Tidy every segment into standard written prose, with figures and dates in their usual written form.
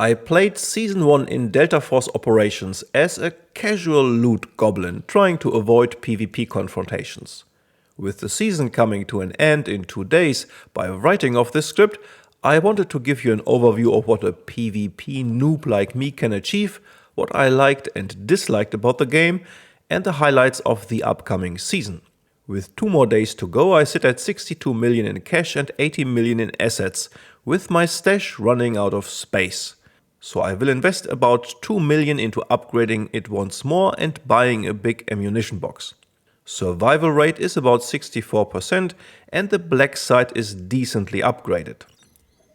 I played Season 1 in Delta Force Operations as a casual loot goblin trying to avoid PvP confrontations. With the season coming to an end in 2 days by writing of this script, I wanted to give you an overview of what a PvP noob like me can achieve, what I liked and disliked about the game, and the highlights of the upcoming season. With 2 more days to go, I sit at 62 million in cash and 80 million in assets, with my stash running out of space. So I will invest about 2 million into upgrading it once more and buying a big ammunition box. Survival rate is about 64% and the black site is decently upgraded.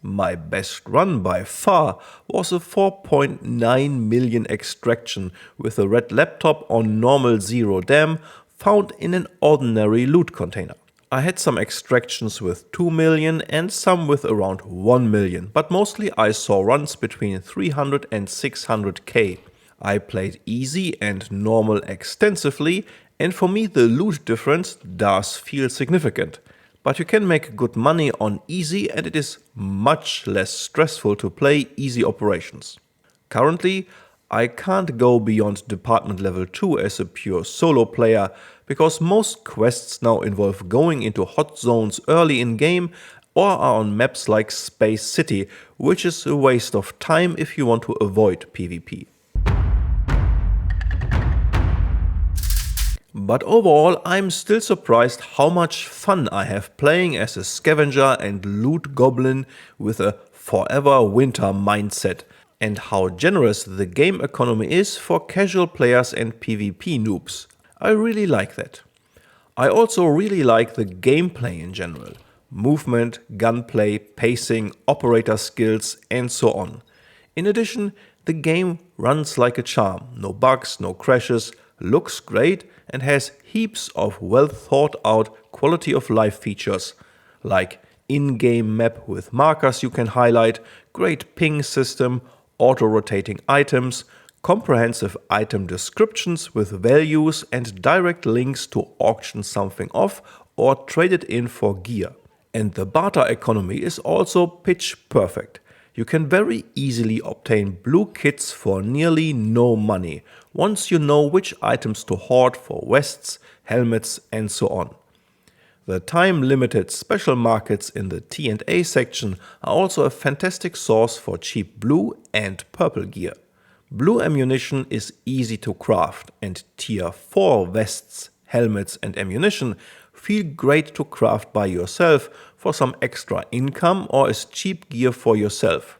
My best run by far was a 4.9 million extraction with a red laptop on normal 0 dam found in an ordinary loot container. I had some extractions with 2 million and some with around 1 million, but mostly I saw runs between 300 and 600k. I played easy and normal extensively, and for me the loot difference does feel significant. But you can make good money on easy and it is much less stressful to play easy operations. Currently, I can't go beyond Department Level 2 as a pure solo player, because most quests now involve going into hot zones early in game or are on maps like Space City, which is a waste of time if you want to avoid PvP. But overall, I'm still surprised how much fun I have playing as a scavenger and loot goblin with a forever winter mindset, and how generous the game economy is for casual players and PvP noobs. I really like that. I also really like the gameplay in general. Movement, gunplay, pacing, operator skills and so on. In addition, the game runs like a charm. No bugs, no crashes, looks great and has heaps of well thought out quality of life features like in-game map with markers you can highlight, great ping system, auto-rotating items, comprehensive item descriptions with values and direct links to auction something off or trade it in for gear. And the barter economy is also pitch perfect. You can very easily obtain blue kits for nearly no money, once you know which items to hoard for vests, helmets and so on. The time-limited special markets in the T&A section are also a fantastic source for cheap blue and purple gear. Blue ammunition is easy to craft, and tier 4 vests, helmets and ammunition feel great to craft by yourself for some extra income or as cheap gear for yourself.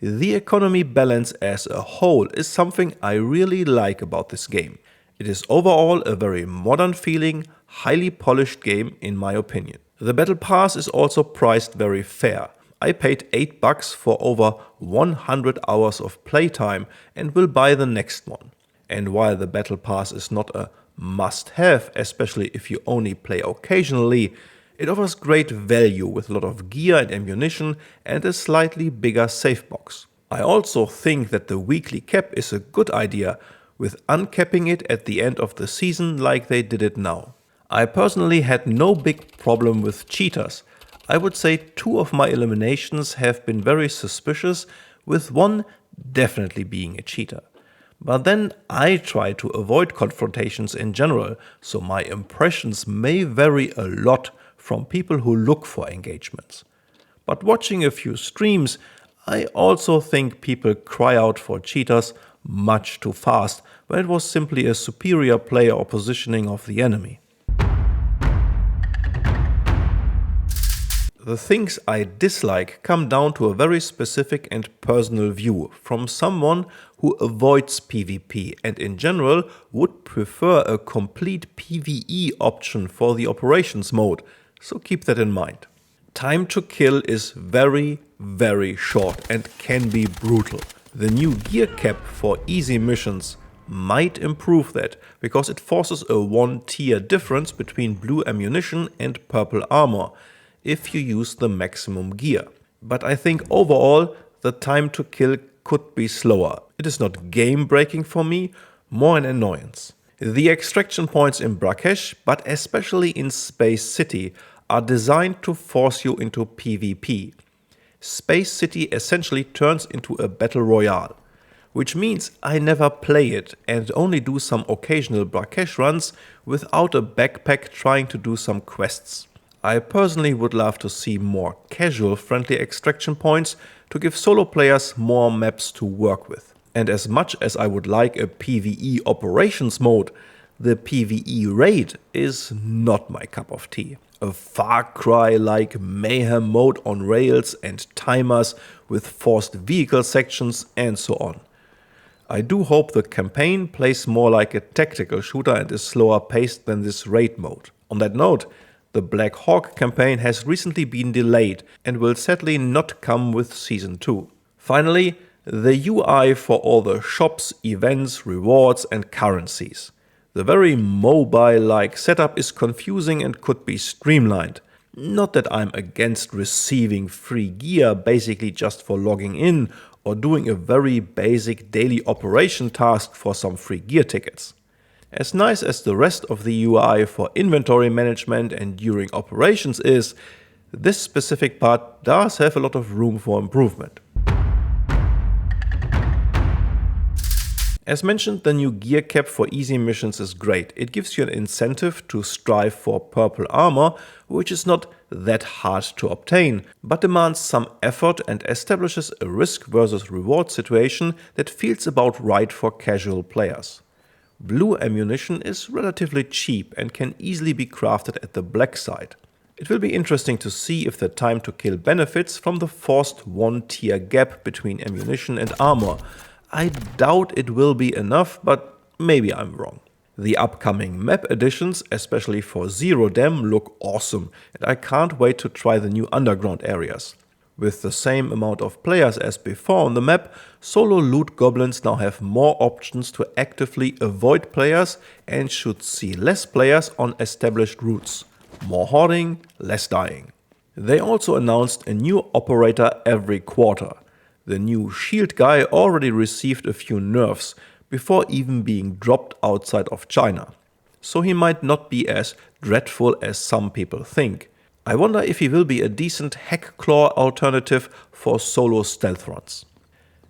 The economy balance as a whole is something I really like about this game. It is overall a very modern feeling, highly polished game in my opinion. The Battle Pass is also priced very fair. I paid $8 for over 100 hours of playtime and will buy the next one. And while the Battle Pass is not a must-have, especially if you only play occasionally, it offers great value with a lot of gear and ammunition and a slightly bigger save box. I also think that the weekly cap is a good idea, with uncapping it at the end of the season like they did it now. I personally had no big problem with cheaters. I would say 2 of my eliminations have been very suspicious, with one definitely being a cheater. But then I try to avoid confrontations in general, so my impressions may vary a lot from people who look for engagements. But watching a few streams, I also think people cry out for cheaters much too fast when it was simply a superior player or positioning of the enemy. The things I dislike come down to a very specific and personal view from someone who avoids PvP and in general would prefer a complete PvE option for the operations mode, so keep that in mind. Time to kill is very short and can be brutal. The new gear cap for easy missions might improve that, because it forces a 1-tier difference between blue ammunition and purple armor if you use the maximum gear. But I think overall the time to kill could be slower. It is not game breaking for me, more an annoyance. The extraction points in Brakesh, but especially in Space City, are designed to force you into PvP. Space City essentially turns into a battle royale, which means I never play it and only do some occasional Brakesh runs without a backpack trying to do some quests. I personally would love to see more casual friendly extraction points to give solo players more maps to work with. And as much as I would like a PvE operations mode, the PvE raid is not my cup of tea. A Far Cry-like mayhem mode on rails and timers with forced vehicle sections and so on. I do hope the campaign plays more like a tactical shooter and is slower paced than this raid mode. On that note, the Black Hawk campaign has recently been delayed and will sadly not come with Season 2. Finally, the UI for all the shops, events, rewards and currencies. The very mobile-like setup is confusing and could be streamlined. Not that I'm against receiving free gear basically just for logging in or doing a very basic daily operation task for some free gear tickets. As nice as the rest of the UI for inventory management and during operations is, this specific part does have a lot of room for improvement. As mentioned, the new gear cap for easy missions is great. It gives you an incentive to strive for purple armor, which is not that hard to obtain, but demands some effort and establishes a risk versus reward situation that feels about right for casual players. Blue ammunition is relatively cheap and can easily be crafted at the black side. It will be interesting to see if the time to kill benefits from the forced one-tier gap between ammunition and armor. I doubt it will be enough, but maybe I'm wrong. The upcoming map additions, especially for Zero Dam, look awesome, and I can't wait to try the new underground areas. With the same amount of players as before on the map, solo loot goblins now have more options to actively avoid players and should see less players on established routes. More hoarding, less dying. They also announced a new operator every quarter. The new shield guy already received a few nerfs before even being dropped outside of China, so he might not be as dreadful as some people think. I wonder if he will be a decent hack claw alternative for solo stealth runs.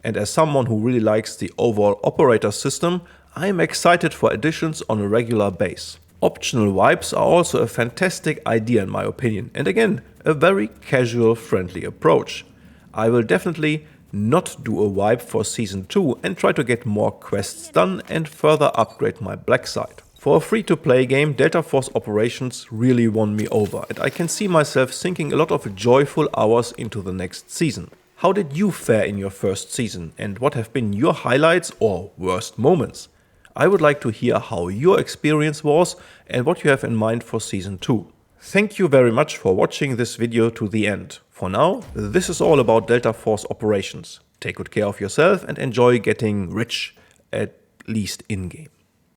And as someone who really likes the overall operator system, I am excited for additions on a regular base. Optional wipes are also a fantastic idea in my opinion, and again, a very casual friendly approach. I will definitely not do a wipe for Season 2 and try to get more quests done and further upgrade my black side. For a free-to-play game, Delta Force Operations really won me over, and I can see myself sinking a lot of joyful hours into the next season. How did you fare in your first season, and what have been your highlights or worst moments? I would like to hear how your experience was and what you have in mind for Season 2. Thank you very much for watching this video to the end. For now, this is all about Delta Force Operations. Take good care of yourself and enjoy getting rich, at least in-game.